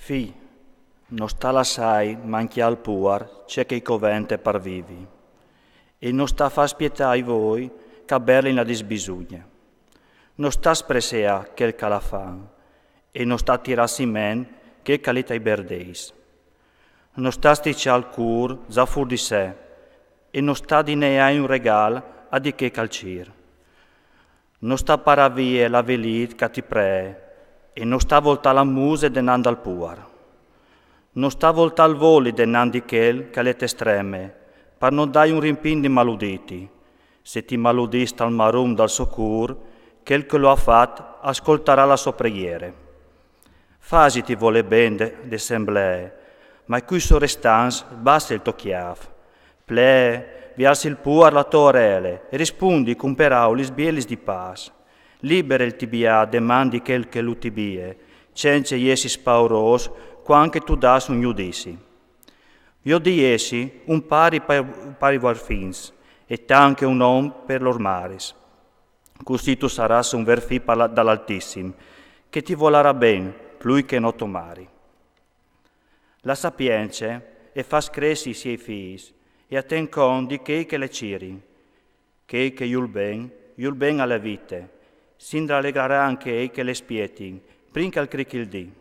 Fi, non sta l'assai manchi al puar, c'è che i covente parvivi, e non sta fa spietai voi, che berli la disbisugna. Non sta spresea quel che la fan, e non sta tirassi men che calita i berdeis. Non sta sticcia al cur, za fur di sé, e non sta di neai un regal a di che calcir. Non sta paravie la velit che ti pre, e non sta volta la muse denando al puar. Non sta volta al voli denando di quel che le estreme, per non dai un rimpin di maluditi. Se ti maludista al marum dal socur, quel che lo ha fatto ascolterà la sua preghiera. Fasi ti vuole bene de assemblee, ma qui so restans basta il tocchiaf. Ple, viarsi il puar la tua orele, e rispondi con paraulis bielis di pas. Libera il tibia demandi quel che lu tibie, cence iesi spauros, quanche tu das un giudici. Io di essi un pari varfins, e tanche un om per l'ormaris. Così tu saras un verfi dall'Altissim, che ti volerà ben, plui che non tomari. La sapienza e fas cresci i suoi figli, e a ten con di che le ciri, che iul ben alle vite, sin rallegrarà anche che le spieti, princa al crichil di.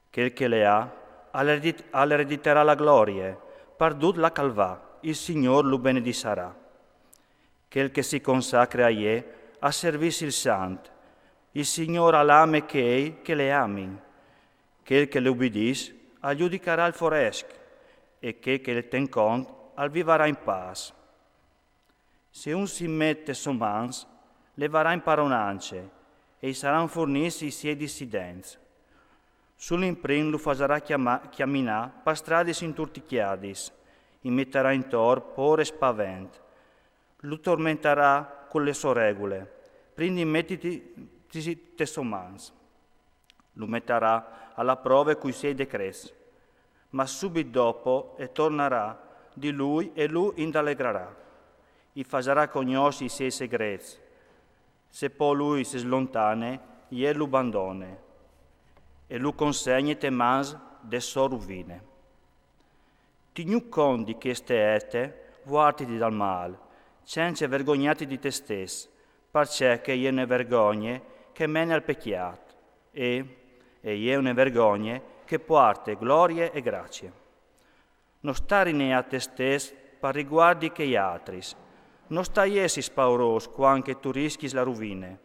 Quel che le ha, all'erediterà la gloria, pardut la calvà, il Signor lo benedisarà. Quel che si consacra a ie, a servirsi il sant, il Signor all'ame che le ami. Quel che le ubbidis, aggiudicarà il foresc, e che le ten conto, al vivarà in pace. Se un si mette somans, le varà in paronance, e saranno fornissi i suoi dissidenzi. Sull'imprin lo farà chiamminà per strade inturticchiadis, immetterà in tor pore spavent, lo tormenterà con le sue regole, quindi mettiti te somans. Lo metterà alla prova coi suoi decreti, ma subito dopo e tornerà di lui e lui indallegrerà. I farà conoscere i suoi segreti. Se poi lui si slontane, glielo lo abbandone e lo consegna te mans de sua rovine. Ti condi che ste ete, guardati dal mal, senza vergognati di te stesso, perché che io ne vergogne che mene al pecchiato, e io ne vergogne che porte gloria e grazia. Non stare ne a te stesso per riguardi che gli altri, non stai essi spauros quanche tu rischi la rovine,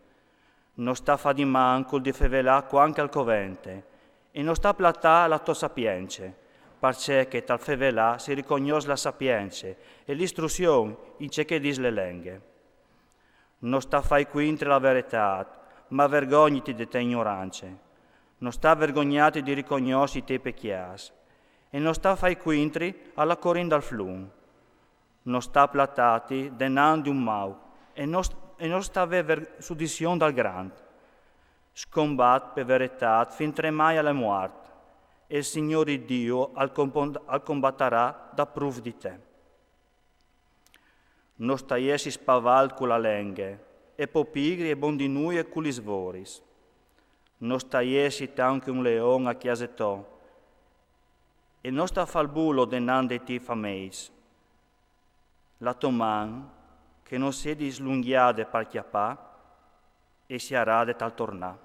non sta fa di manco di fevelà quanche al covente, e non sta platà la tua sapienza, perché che tal fevelà si riconosce la sapienza e l'istruzione in ciò che dis le lenghe. Non sta fai quintre la verità, ma vergogniti di te ignoranze. Non sta vergognati di riconoscere i te pecchias, e non sta fai quintri alla corin dal flum. Non sta platati denando un mau, e non sta aver sudizione dal grande. Scombat per verità fin tremai alla morte, e il Signore Dio al combatterà da prov di te. Non staiesi spaval con la lenghe, e popigri e bondinui e con gli svoris. Non staiesi tanche un leone a chiasetò, e non sta falbulo denando ti fameis. La tua man, che non si di slunghiade per chiappà, e si arade tal tornà.